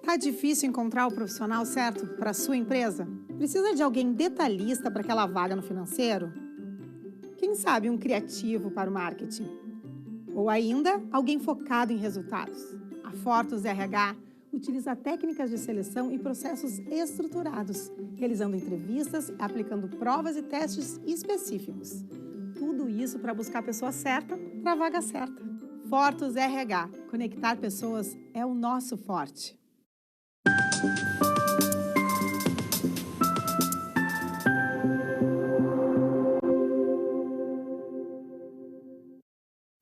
Tá difícil encontrar o profissional certo para a sua empresa? Precisa de alguém detalhista para aquela vaga no financeiro? Quem sabe um criativo para o marketing? Ou ainda, alguém focado em resultados? A Fortus RH utiliza técnicas de seleção e processos estruturados, realizando entrevistas, aplicando provas e testes específicos. Tudo isso para buscar a pessoa certa para a vaga certa. Fortus RH. Conectar pessoas é o nosso forte.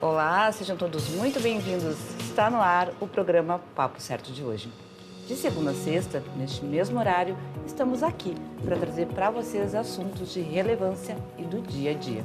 Olá, sejam todos muito bem-vindos. Está no ar o programa Papo Certo de hoje. De segunda a sexta, neste mesmo horário, estamos aqui para trazer para vocês assuntos de relevância e do dia a dia.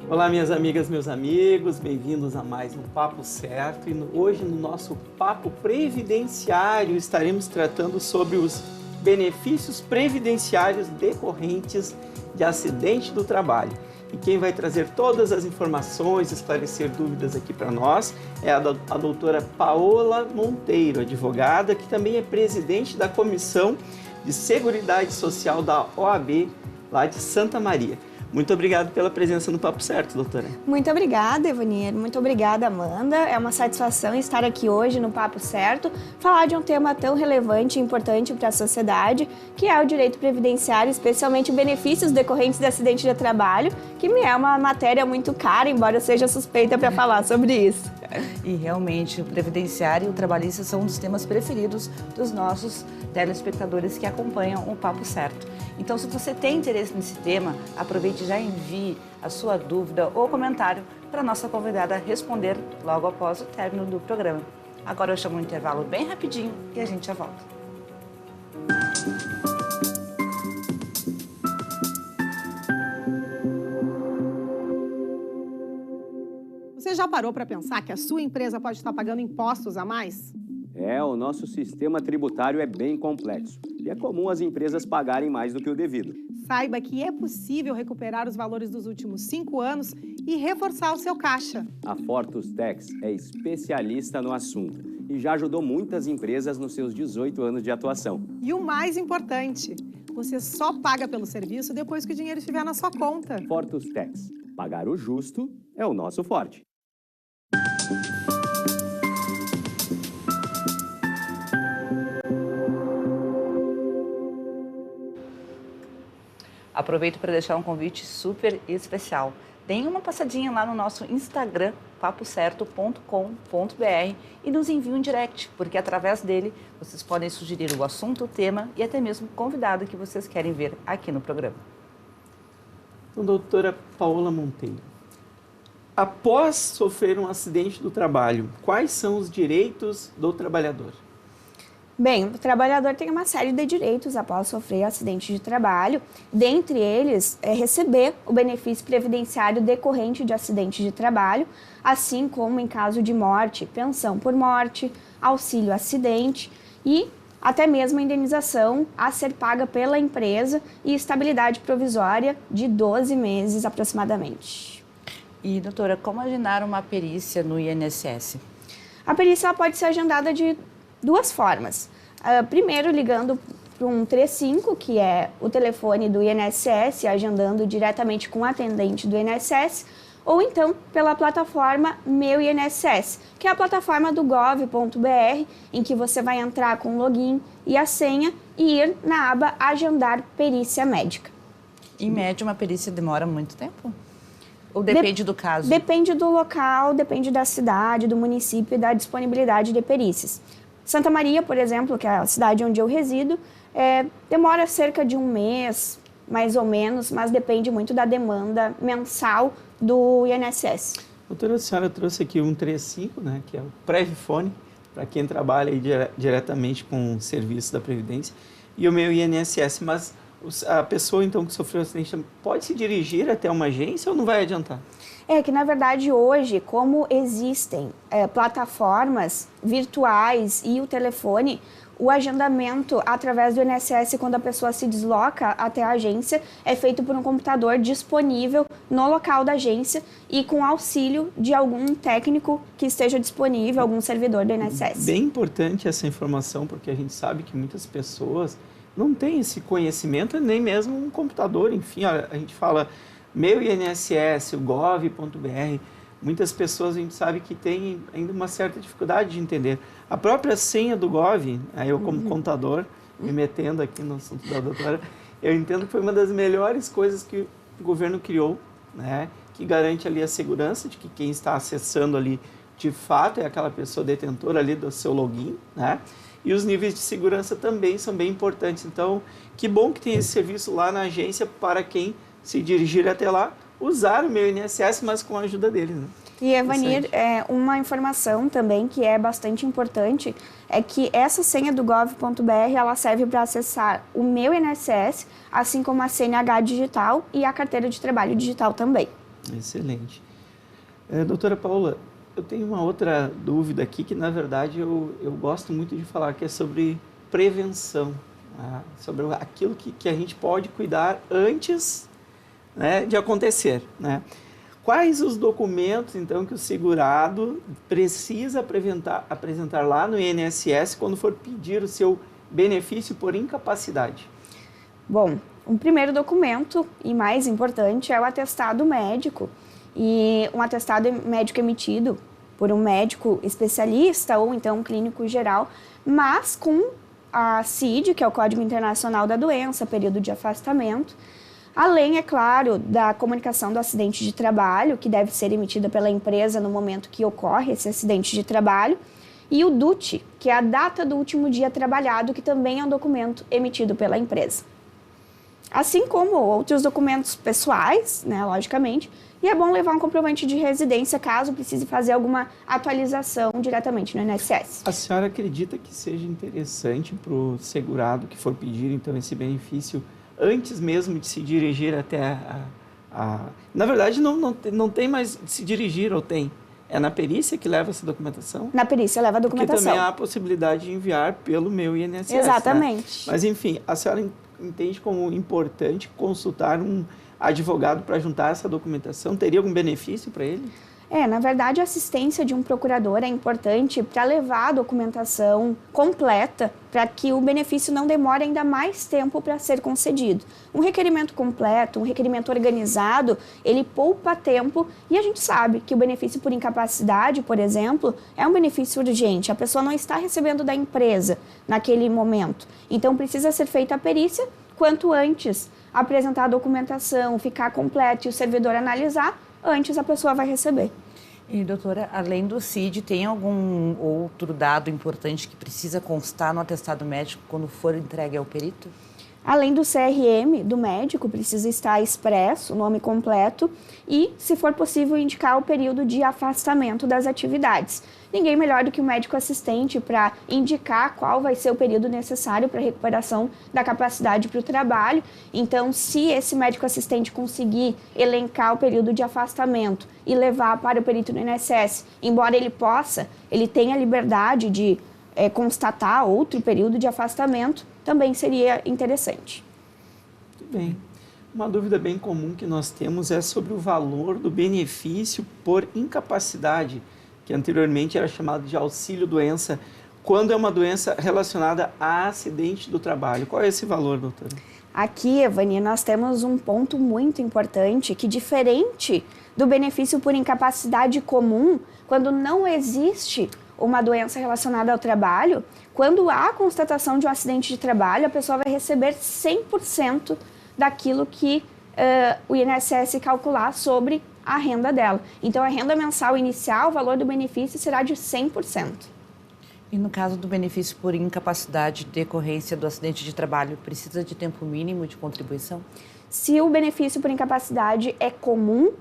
Olá, minhas amigas, meus amigos, bem-vindos a mais um Papo Certo. E hoje, no nosso Papo Previdenciário, estaremos tratando sobre os benefícios previdenciários decorrentes de acidente do trabalho. E quem vai trazer todas as informações, esclarecer dúvidas aqui para nós é a doutora Paola Monteiro, advogada, que também é presidente da Comissão de Seguridade Social da OAB, lá de Santa Maria. Muito obrigado pela presença no Papo Certo, doutora. Muito obrigada, Evanier. Muito obrigada, Amanda. É uma satisfação estar aqui hoje no Papo Certo, falar de um tema tão relevante e importante para a sociedade, que é o direito previdenciário, especialmente benefícios decorrentes de acidente de trabalho, que me é uma matéria muito cara, embora eu seja suspeita para falar sobre isso. E realmente, o previdenciário e o trabalhista são um dos temas preferidos dos nossos telespectadores que acompanham o Papo Certo. Então, se você tem interesse nesse tema, aproveite e já envie a sua dúvida ou comentário para a nossa convidada responder logo após o término do programa. Agora eu chamo um intervalo bem rapidinho e a gente já volta. Você já parou para pensar que a sua empresa pode estar pagando impostos a mais? O nosso sistema tributário é bem complexo e é comum as empresas pagarem mais do que o devido. Saiba que é possível recuperar os valores dos últimos 5 anos e reforçar o seu caixa. A Fortus Tax é especialista no assunto e já ajudou muitas empresas nos seus 18 anos de atuação. E o mais importante, você só paga pelo serviço depois que o dinheiro estiver na sua conta. Fortus Tax. Pagar o justo é o nosso forte. Aproveito para deixar um convite super especial. Deem uma passadinha lá no nosso Instagram, papocerto.com.br e nos enviem um direct, porque através dele vocês podem sugerir o assunto, o tema e até mesmo o convidado que vocês querem ver aqui no programa. Então, doutora Paola Monteiro, após sofrer um acidente do trabalho, quais são os direitos do trabalhador? Bem, o trabalhador tem uma série de direitos após sofrer acidente de trabalho. Dentre eles, é receber o benefício previdenciário decorrente de acidente de trabalho, assim como em caso de morte, pensão por morte, auxílio acidente e até mesmo a indenização a ser paga pela empresa e estabilidade provisória de 12 meses aproximadamente. E, doutora, como agendar uma perícia no INSS? A perícia ela pode ser agendada de duas formas. Primeiro, ligando para um 35, que é o telefone do INSS, agendando diretamente com o atendente do INSS, ou então pela plataforma Meu INSS, que é a plataforma do gov.br, em que você vai entrar com o login e a senha e ir na aba Agendar Perícia Médica. Em média, uma perícia demora muito tempo? Ou depende do caso? Depende do local, depende da cidade, do município e da disponibilidade de perícias. Santa Maria, por exemplo, que é a cidade onde eu resido, demora cerca de um mês, mais ou menos, mas depende muito da demanda mensal do INSS. Doutora, a senhora trouxe aqui um 35, né, que é o Previfone, para quem trabalha aí diretamente com o serviço da Previdência, e o Meu INSS, mas a pessoa, então, que sofreu um acidente pode se dirigir até uma agência ou não vai adiantar? É que, na verdade, hoje, como existem plataformas virtuais e o telefone, o agendamento através do INSS, quando a pessoa se desloca até a agência, é feito por um computador disponível no local da agência e com auxílio de algum técnico que esteja disponível, algum servidor do INSS. Bem importante essa informação, porque a gente sabe que muitas pessoas não têm esse conhecimento, nem mesmo um computador. Enfim, olha, a gente fala meu INSS, o gov.br, muitas pessoas a gente sabe que têm ainda uma certa dificuldade de entender. A própria senha do Gov, aí eu como contador, me metendo aqui no assunto da doutora, eu entendo que foi uma das melhores coisas que o governo criou, né, que garante ali a segurança de que quem está acessando ali, de fato, é aquela pessoa detentora ali do seu login, né, e os níveis de segurança também são bem importantes. Então, que bom que tem esse serviço lá na agência para quem se dirigir até lá, usar o meu INSS, mas com a ajuda deles, né? E, Evanir, uma informação também que é bastante importante é que essa senha do gov.br, ela serve para acessar o meu INSS, assim como a CNH digital e a carteira de trabalho digital também. Excelente. Doutora Paula, eu tenho uma outra dúvida aqui que, na verdade, eu gosto muito de falar, que é sobre prevenção, né? Sobre aquilo que a gente pode cuidar antes, né, de acontecer, né? Quais os documentos, então, que o segurado precisa apresentar lá no INSS quando for pedir o seu benefício por incapacidade? Bom, o primeiro documento, e mais importante, é o atestado médico. E um atestado médico emitido por um médico especialista ou, então, um clínico geral, mas com a CID, que é o Código Internacional da Doença, período de afastamento. Além, é claro, da comunicação do acidente de trabalho, que deve ser emitida pela empresa no momento que ocorre esse acidente de trabalho, e o DUT, que é a data do último dia trabalhado, que também é um documento emitido pela empresa. Assim como outros documentos pessoais, né, logicamente, e é bom levar um comprovante de residência caso precise fazer alguma atualização diretamente no INSS. A senhora acredita que seja interessante para o segurado que for pedir, então, esse benefício antes mesmo de se dirigir até Na verdade, não tem mais de se dirigir, ou tem? É na perícia que leva essa documentação? Na perícia leva a documentação. Porque também há a possibilidade de enviar pelo meu INSS. Exatamente. Né? Mas, enfim, a senhora entende como importante consultar um advogado para juntar essa documentação? Teria algum benefício para ele? Na verdade, a assistência de um procurador é importante para levar a documentação completa, para que o benefício não demore ainda mais tempo para ser concedido. Um requerimento completo, um requerimento organizado, ele poupa tempo e a gente sabe que o benefício por incapacidade, por exemplo, é um benefício urgente. A pessoa não está recebendo da empresa naquele momento. Então, precisa ser feita a perícia quanto antes, apresentar a documentação, ficar completo e o servidor analisar, antes a pessoa vai receber. E, doutora, além do CID, tem algum outro dado importante que precisa constar no atestado médico quando for entregue ao perito? Além do CRM do médico, precisa estar expresso o nome completo e, se for possível, indicar o período de afastamento das atividades. Ninguém melhor do que o médico assistente para indicar qual vai ser o período necessário para a recuperação da capacidade para o trabalho. Então, se esse médico assistente conseguir elencar o período de afastamento e levar para o perito no INSS, embora ele tenha liberdade de constatar outro período de afastamento, também seria interessante. Muito bem. Uma dúvida bem comum que nós temos é sobre o valor do benefício por incapacidade, que anteriormente era chamado de auxílio-doença, quando é uma doença relacionada a acidente do trabalho. Qual é esse valor, doutora? Aqui, Evani, nós temos um ponto muito importante que, diferente do benefício por incapacidade comum, quando não existe uma doença relacionada ao trabalho, quando há constatação de um acidente de trabalho, a pessoa vai receber 100% daquilo que o INSS calcular sobre a renda dela. Então, a renda mensal inicial, o valor do benefício será de 100%. E no caso do benefício por incapacidade decorrência do acidente de trabalho, precisa de tempo mínimo de contribuição? Se o benefício por incapacidade é comum,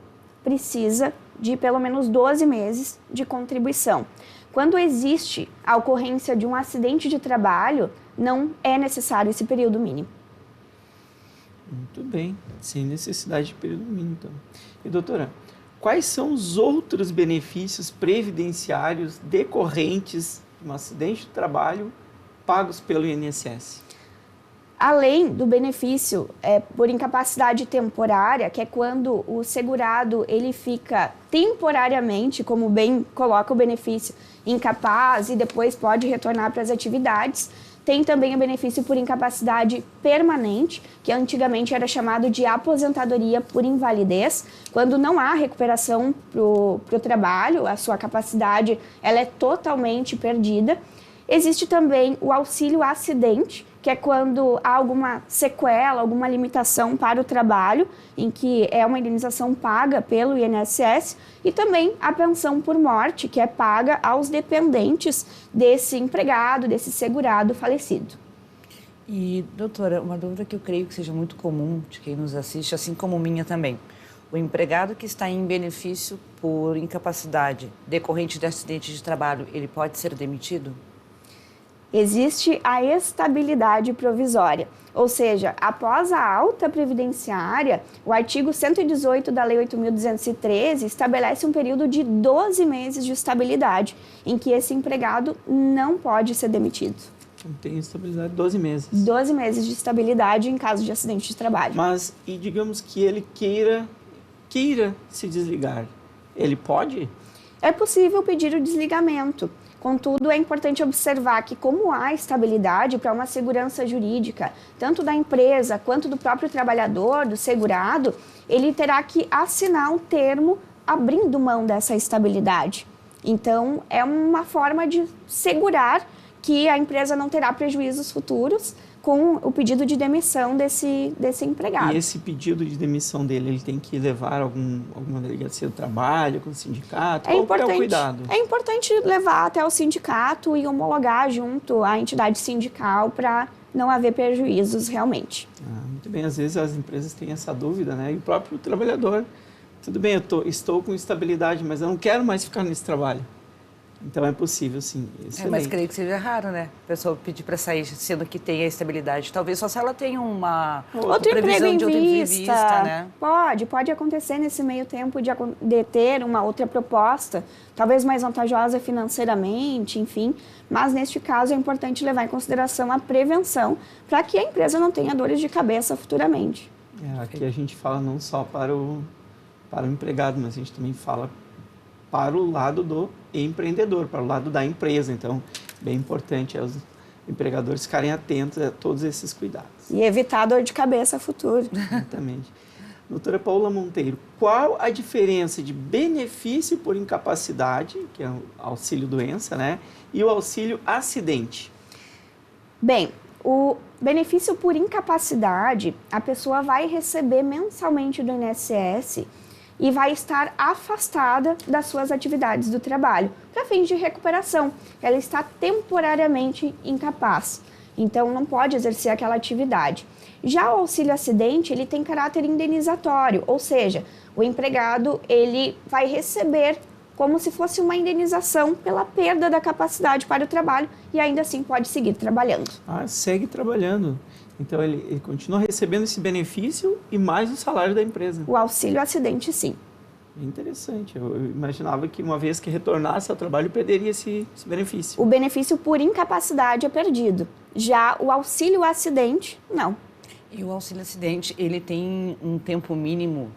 precisa de pelo menos 12 meses de contribuição. Quando existe a ocorrência de um acidente de trabalho, não é necessário esse período mínimo. Muito bem, sem necessidade de período mínimo, então. E doutora, quais são os outros benefícios previdenciários decorrentes de um acidente de trabalho pagos pelo INSS? Além do benefício por incapacidade temporária, que é quando o segurado ele fica temporariamente, como bem coloca o benefício, incapaz e depois pode retornar para as atividades. Tem também o benefício por incapacidade permanente, que antigamente era chamado de aposentadoria por invalidez, quando não há recuperação para o trabalho, a sua capacidade ela é totalmente perdida. Existe também o auxílio acidente, que é quando há alguma sequela, alguma limitação para o trabalho, em que é uma indenização paga pelo INSS, e também a pensão por morte, que é paga aos dependentes desse empregado, desse segurado falecido. E, doutora, uma dúvida que eu creio que seja muito comum de quem nos assiste, assim como minha também. O empregado que está em benefício por incapacidade decorrente de acidente de trabalho, ele pode ser demitido? Existe a estabilidade provisória, ou seja, após a alta previdenciária, o artigo 118 da Lei 8.213 estabelece um período de 12 meses de estabilidade, em que esse empregado não pode ser demitido. Então, tem estabilidade 12 meses. 12 meses de estabilidade em caso de acidente de trabalho. Mas, e digamos que ele queira se desligar, ele pode? É possível pedir o desligamento. Contudo, é importante observar que, como há estabilidade para uma segurança jurídica, tanto da empresa quanto do próprio trabalhador, do segurado, ele terá que assinar um termo abrindo mão dessa estabilidade. Então, é uma forma de segurar que a empresa não terá prejuízos futuros com o pedido de demissão desse empregado. E esse pedido de demissão dele, ele tem que levar alguma delegacia do trabalho, com o sindicato? Qual é o cuidado? É importante levar até o sindicato e homologar junto à entidade sindical para não haver prejuízos realmente. Muito bem, às vezes as empresas têm essa dúvida, né? E o próprio trabalhador, tudo bem, estou com estabilidade, mas eu não quero mais ficar nesse trabalho. Então é possível, sim. Mas creio que seja raro, né? A pessoa pedir para sair, sendo que tem a estabilidade. Talvez só se ela tenha uma outro previsão emprego de outra entrevista, né? Pode acontecer nesse meio tempo de ter uma outra proposta, talvez mais vantajosa financeiramente, enfim. Mas neste caso é importante levar em consideração a prevenção para que a empresa não tenha dores de cabeça futuramente. Aqui a gente fala não só para o empregado, mas a gente também fala para o lado do empreendedor, para o lado da empresa. Então, bem importante os empregadores ficarem atentos a todos esses cuidados. E evitar dor de cabeça futuro. Exatamente. Doutora Paula Monteiro, qual a diferença de benefício por incapacidade, que é o auxílio-doença, né, e o auxílio-acidente? Bem, o benefício por incapacidade, a pessoa vai receber mensalmente do INSS e vai estar afastada das suas atividades do trabalho, para fins de recuperação. Ela está temporariamente incapaz, então não pode exercer aquela atividade. Já o auxílio-acidente, ele tem caráter indenizatório, ou seja, o empregado ele vai receber como se fosse uma indenização pela perda da capacidade para o trabalho e ainda assim pode seguir trabalhando. Segue trabalhando. Então, ele continua recebendo esse benefício e mais o salário da empresa. O auxílio-acidente, sim. É interessante. Eu imaginava que uma vez que retornasse ao trabalho, perderia esse benefício. O benefício por incapacidade é perdido. Já o auxílio-acidente, não. E o auxílio-acidente, ele tem um tempo mínimo,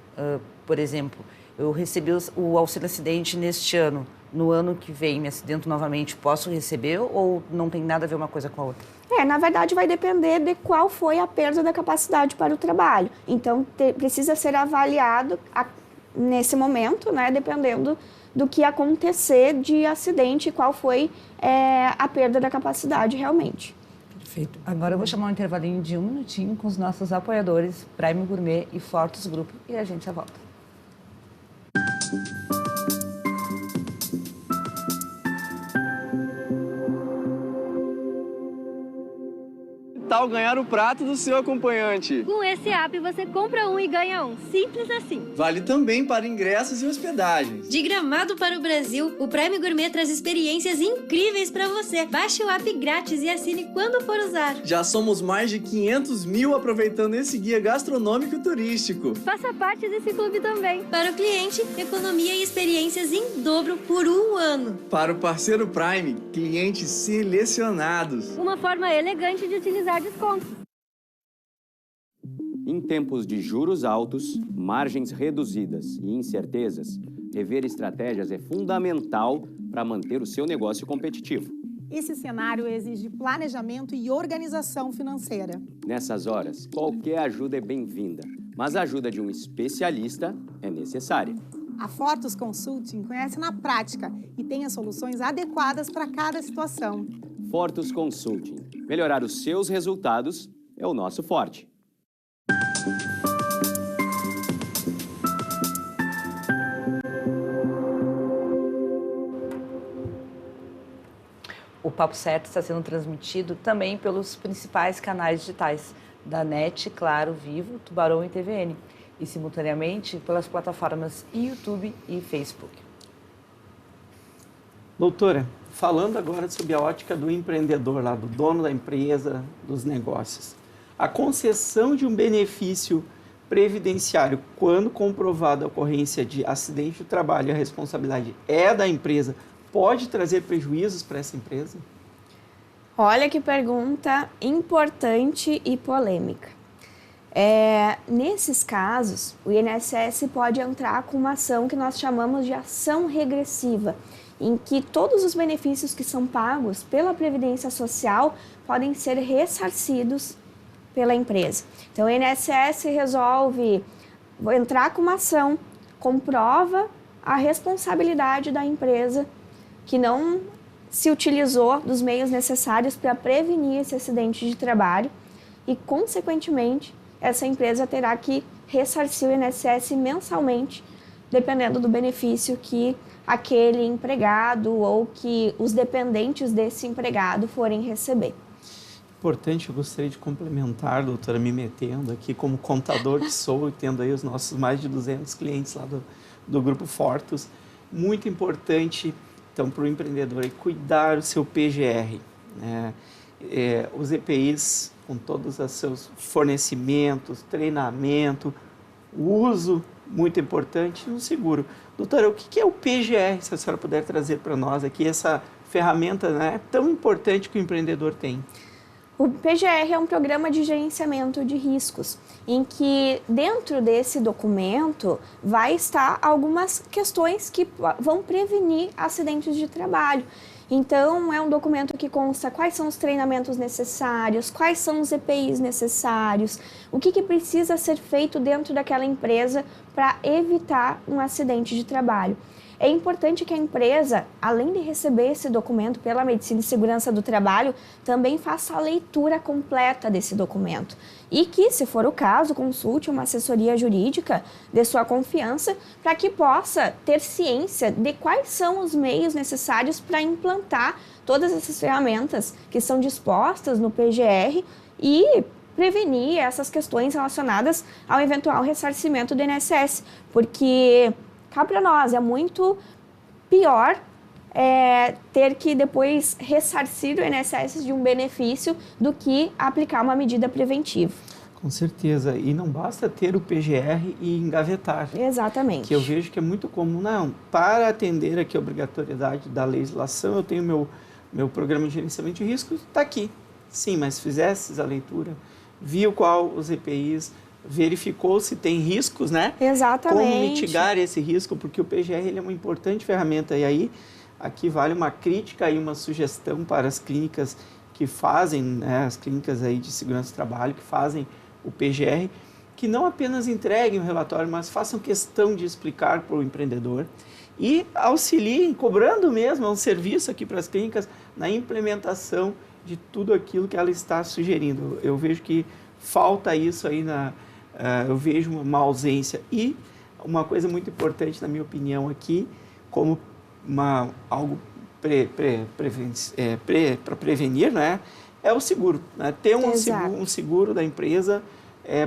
por exemplo, eu recebi o auxílio-acidente neste ano. No ano que vem, me acidento novamente, posso receber ou não tem nada a ver uma coisa com a outra? Na verdade, vai depender de qual foi a perda da capacidade para o trabalho. Então, precisa ser avaliado nesse momento, né, dependendo do que acontecer de acidente e qual foi a perda da capacidade realmente. Perfeito. Agora eu vou chamar um intervalinho de 1 minutinho com os nossos apoiadores, Prime Gourmet e Fortus Grupo, e a gente já volta. tal ganhar o prato do seu acompanhante? Com esse app você compra um e ganha um. Simples assim. Vale também para ingressos e hospedagens. De Gramado para o Brasil, o Prime Gourmet traz experiências incríveis para você. Baixe o app grátis e assine quando for usar. Já somos mais de 500 mil aproveitando esse guia gastronômico e turístico. Faça parte desse clube também. Para o cliente, economia e experiências em dobro por um ano. Para o parceiro Prime, clientes selecionados. Uma forma elegante de utilizar descontos. Em tempos de juros altos, margens reduzidas e incertezas, rever estratégias é fundamental para manter o seu negócio competitivo. Esse cenário exige planejamento e organização financeira. Nessas horas, qualquer ajuda é bem-vinda, mas a ajuda de um especialista é necessária. A Fortus Consulting conhece na prática e tem as soluções adequadas para cada situação. Fortus Consulting. Melhorar os seus resultados é o nosso forte. O Papo Certo está sendo transmitido também pelos principais canais digitais da NET, Claro, Vivo, Tubarão e TVN. E simultaneamente pelas plataformas YouTube e Facebook. Doutora, falando agora sobre a ótica do empreendedor, lá, do dono da empresa, dos negócios. A concessão de um benefício previdenciário, quando comprovada a ocorrência de acidente de trabalho e a responsabilidade é da empresa, pode trazer prejuízos para essa empresa? Olha que pergunta importante e polêmica. Nesses casos, o INSS pode entrar com uma ação que nós chamamos de ação regressiva, em que todos os benefícios que são pagos pela Previdência Social podem ser ressarcidos pela empresa. Então, o INSS resolve entrar com uma ação, comprova a responsabilidade da empresa que não se utilizou dos meios necessários para prevenir esse acidente de trabalho e, consequentemente, essa empresa terá que ressarcir o INSS mensalmente, dependendo do benefício que aquele empregado ou que os dependentes desse empregado forem receber. Importante, eu gostaria de complementar, doutora, me metendo aqui como contador que sou e tendo aí os nossos mais de 200 clientes lá do Grupo Fortus. Muito importante, então, para o empreendedor é cuidar do seu PGR, né? Os EPIs, com todos os seus fornecimentos, treinamento, o uso muito importante no seguro. Doutora, o que é o PGR, se a senhora puder trazer para nós aqui, essa ferramenta, né, tão importante que o empreendedor tem? O PGR é um programa de gerenciamento de riscos, em que dentro desse documento vai estar algumas questões que vão prevenir acidentes de trabalho. Então, é um documento que consta quais são os treinamentos necessários, quais são os EPIs necessários, o que precisa ser feito dentro daquela empresa para evitar um acidente de trabalho. É importante que a empresa, além de receber esse documento pela Medicina e Segurança do Trabalho, também faça a leitura completa desse documento. E que, se for o caso, consulte uma assessoria jurídica de sua confiança para que possa ter ciência de quais são os meios necessários para implantar todas essas ferramentas que são dispostas no PGR e prevenir essas questões relacionadas ao eventual ressarcimento do INSS, porque cá para nós é muito pior ter que depois ressarcir o INSS de um benefício do que aplicar uma medida preventiva. Com certeza, e não basta ter o PGR e engavetar. Exatamente. Que eu vejo que é muito comum, não, para atender aqui a obrigatoriedade da legislação, eu tenho meu programa de gerenciamento de riscos, está aqui. Sim, mas fizesse a leitura, viu qual os EPIs, verificou se tem riscos, né? Exatamente. Como mitigar esse risco, porque o PGR ele é uma importante ferramenta. E aí, aqui vale uma crítica e uma sugestão para as clínicas que fazem, né, as clínicas aí de segurança do trabalho, que fazem o PGR, que não apenas entreguem o relatório, mas façam questão de explicar para o empreendedor e auxiliem, cobrando mesmo, é um serviço aqui para as clínicas, na implementação de tudo aquilo que ela está sugerindo. Eu vejo que falta isso aí, eu vejo uma ausência. E uma coisa muito importante, na minha opinião, aqui, como algo para prevenir, né? é o seguro, né? Ter Exato. um seguro da empresa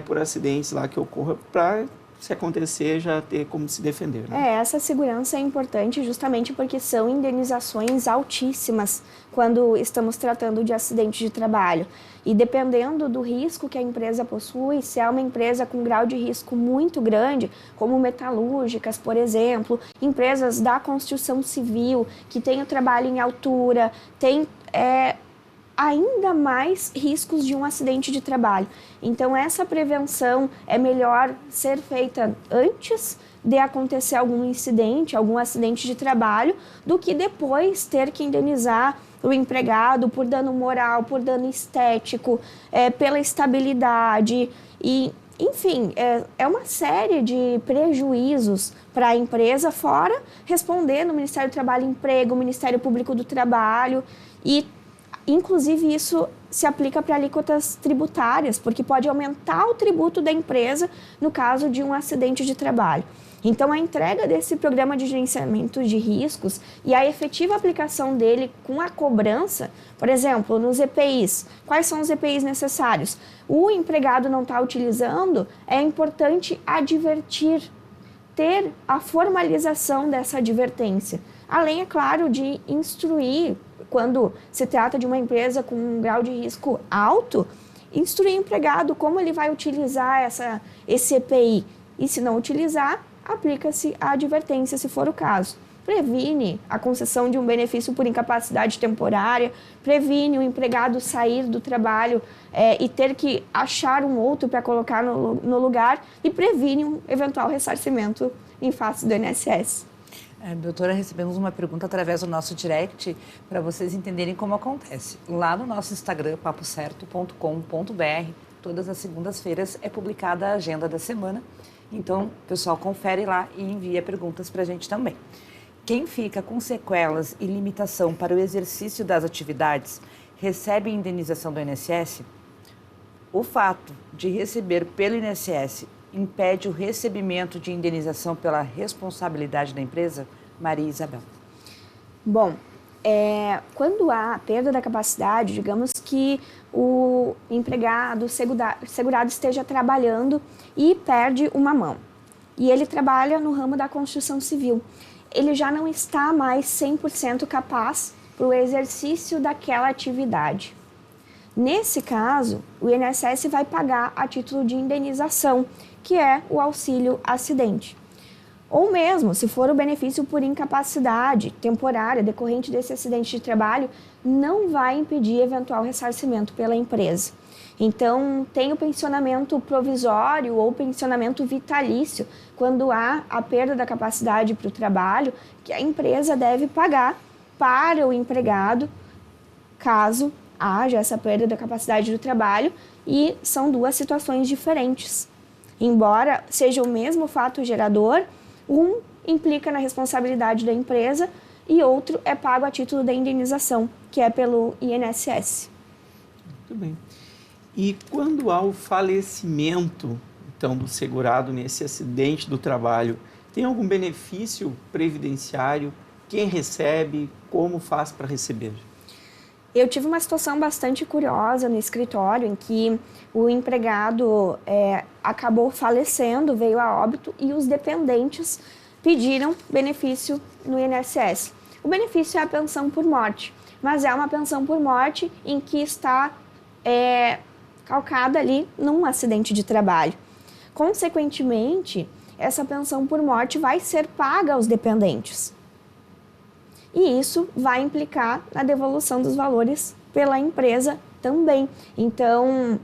por acidentes lá que ocorra para, se acontecer, já ter como se defender, né? Essa segurança é importante justamente porque são indenizações altíssimas quando estamos tratando de acidente de trabalho. E dependendo do risco que a empresa possui, se é uma empresa com grau de risco muito grande, como metalúrgicas, por exemplo, empresas da construção civil, que tem o trabalho em altura, tem ainda mais riscos de um acidente de trabalho. Então, essa prevenção é melhor ser feita antes de acontecer algum incidente, algum acidente de trabalho, do que depois ter que indenizar o empregado por dano moral, por dano estético, pela estabilidade e, enfim, é uma série de prejuízos para a empresa, fora responder no Ministério do Trabalho e Emprego, Ministério Público do Trabalho e, inclusive, isso se aplica para alíquotas tributárias, porque pode aumentar o tributo da empresa no caso de um acidente de trabalho. Então, a entrega desse programa de gerenciamento de riscos e a efetiva aplicação dele com a cobrança, por exemplo, nos EPIs, quais são os EPIs necessários? O empregado não está utilizando, é importante advertir, ter a formalização dessa advertência. Além, é claro, de instruir, quando se trata de uma empresa com um grau de risco alto, instruir o empregado como ele vai utilizar esse EPI. E se não utilizar, aplica-se a advertência, se for o caso. Previne a concessão de um benefício por incapacidade temporária, previne o empregado sair do trabalho e ter que achar um outro para colocar no lugar e previne um eventual ressarcimento em face do INSS. Doutora, recebemos uma pergunta através do nosso direct para vocês entenderem como acontece. Lá no nosso Instagram, papocerto.com.br, todas as segundas-feiras é publicada a agenda da semana. Então, o pessoal confere lá e envia perguntas para a gente também. Quem fica com sequelas e limitação para o exercício das atividades recebe indenização do INSS? O fato de receber pelo INSS impede o recebimento de indenização pela responsabilidade da empresa? Maria Isabel. Bom, quando há perda da capacidade, digamos que o empregado, segurado esteja trabalhando e perde uma mão. E ele trabalha no ramo da construção civil. Ele já não está mais 100% capaz para o exercício daquela atividade. Nesse caso, o INSS vai pagar a título de indenização, que é o auxílio acidente. Ou mesmo, se for o benefício por incapacidade temporária decorrente desse acidente de trabalho, não vai impedir eventual ressarcimento pela empresa. Então, tem o pensionamento provisório ou pensionamento vitalício, quando há a perda da capacidade para o trabalho, que a empresa deve pagar para o empregado, caso haja essa perda da capacidade do trabalho, e são duas situações diferentes. Embora seja o mesmo fato gerador, um implica na responsabilidade da empresa e outro é pago a título da indenização, que é pelo INSS. Muito bem. E quando há o falecimento, então, do segurado nesse acidente do trabalho, tem algum benefício previdenciário? Quem recebe? Como faz para receber? Eu tive uma situação bastante curiosa no escritório, em que o empregado acabou falecendo, veio a óbito, e os dependentes pediram benefício no INSS. O benefício é a pensão por morte, mas é uma pensão por morte em que está calcada ali num acidente de trabalho. Consequentemente, essa pensão por morte vai ser paga aos dependentes. E isso vai implicar na devolução dos valores pela empresa também. Então,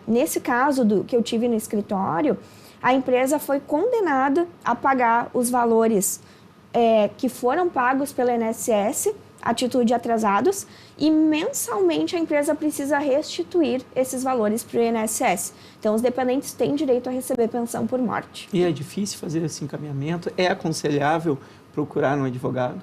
nesse caso que eu tive no escritório, a empresa foi condenada a pagar os valores que foram pagos pela INSS a título de atrasados, e mensalmente a empresa precisa restituir esses valores para o INSS. Então, os dependentes têm direito a receber pensão por morte. E é difícil fazer esse encaminhamento? É aconselhável procurar um advogado?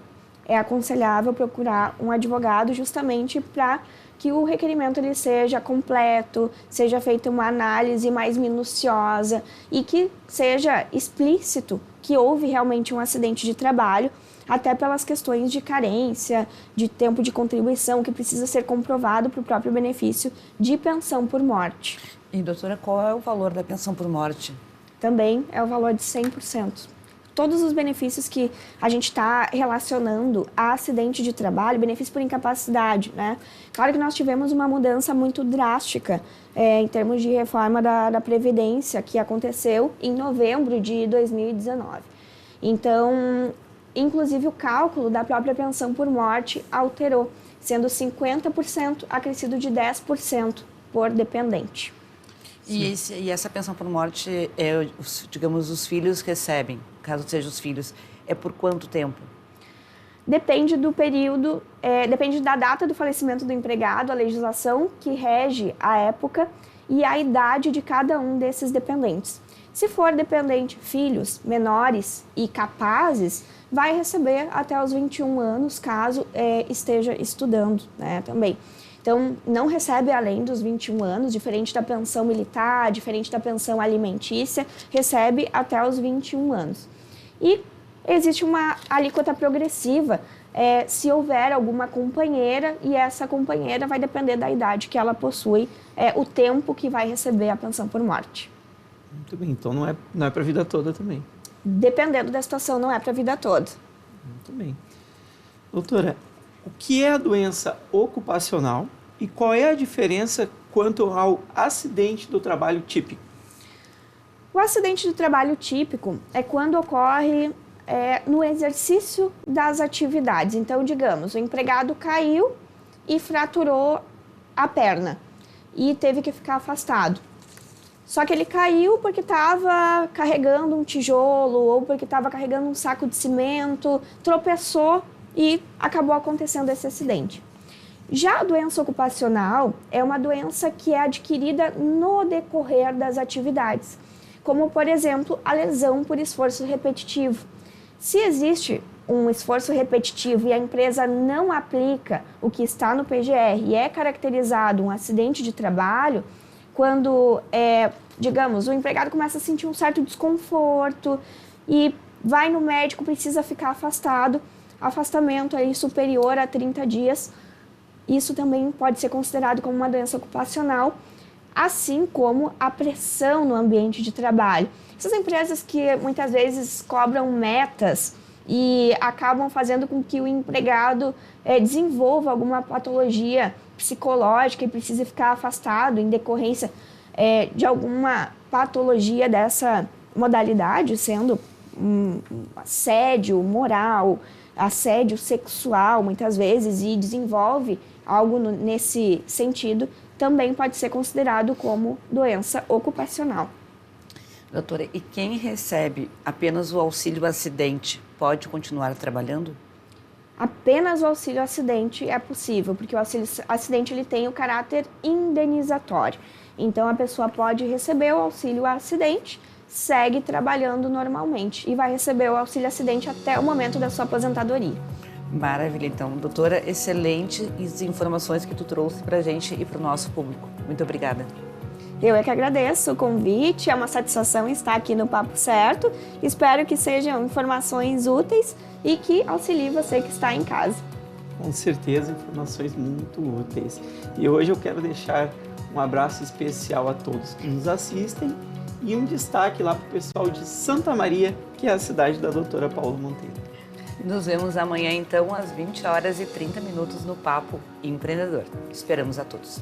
É aconselhável procurar um advogado justamente para que o requerimento ele seja completo, seja feita uma análise mais minuciosa e que seja explícito que houve realmente um acidente de trabalho, até pelas questões de carência, de tempo de contribuição, que precisa ser comprovado para o próprio benefício de pensão por morte. E, doutora, qual é o valor da pensão por morte? Também é o valor de 100%. Todos os benefícios que a gente está relacionando a acidente de trabalho, benefício por incapacidade, né? Claro que nós tivemos uma mudança muito drástica em termos de reforma da Previdência, que aconteceu em novembro de 2019. Então, inclusive o cálculo da própria pensão por morte alterou, sendo 50% acrescido de 10% por dependente. E essa pensão por morte, digamos, os filhos recebem, caso sejam os filhos, é por quanto tempo? Depende do período, depende da data do falecimento do empregado, a legislação que rege a época e a idade de cada um desses dependentes. Se for dependente, filhos menores e capazes, vai receber até os 21 anos, caso esteja estudando, né, também. Então, não recebe além dos 21 anos, diferente da pensão militar, diferente da pensão alimentícia, recebe até os 21 anos. E existe uma alíquota progressiva se houver alguma companheira, e essa companheira vai depender da idade que ela possui, o tempo que vai receber a pensão por morte. Muito bem, então não é para a vida toda também. Dependendo da situação, não é para a vida toda. Muito bem. Doutora, o que é a doença ocupacional e qual é a diferença quanto ao acidente do trabalho típico? O acidente do trabalho típico é quando ocorre no exercício das atividades. Então, digamos, o empregado caiu e fraturou a perna e teve que ficar afastado. Só que ele caiu porque estava carregando um tijolo ou porque estava carregando um saco de cimento, tropeçou e acabou acontecendo esse acidente. Já a doença ocupacional é uma doença que é adquirida no decorrer das atividades, como, por exemplo, a lesão por esforço repetitivo. Se existe um esforço repetitivo e a empresa não aplica o que está no PGR e é caracterizado um acidente de trabalho, quando, digamos, o empregado começa a sentir um certo desconforto e vai no médico, precisa ficar afastado, afastamento aí superior a 30 dias, isso também pode ser considerado como uma doença ocupacional, assim como a pressão no ambiente de trabalho. Essas empresas que muitas vezes cobram metas e acabam fazendo com que o empregado desenvolva alguma patologia psicológica e precise ficar afastado em decorrência de alguma patologia dessa modalidade, sendo assédio moral, assédio sexual, muitas vezes, e desenvolve algo nesse sentido, também pode ser considerado como doença ocupacional. Doutora, e quem recebe apenas o auxílio acidente pode continuar trabalhando? Apenas o auxílio acidente é possível, porque o auxílio acidente ele tem o caráter indenizatório. Então, a pessoa pode receber o auxílio acidente, segue trabalhando normalmente e vai receber o auxílio acidente até o momento da sua aposentadoria. Maravilha, então. Doutora, excelentes informações que tu trouxe para a gente e para o nosso público. Muito obrigada. Eu é que agradeço o convite, é uma satisfação estar aqui no Papo Certo. Espero que sejam informações úteis e que auxiliem você que está em casa. Com certeza, informações muito úteis. E hoje eu quero deixar um abraço especial a todos que nos assistem e um destaque lá para o pessoal de Santa Maria, que é a cidade da doutora Paula Monteiro. Nos vemos amanhã, então, às 20h30 no Papo Empreendedor. Esperamos a todos.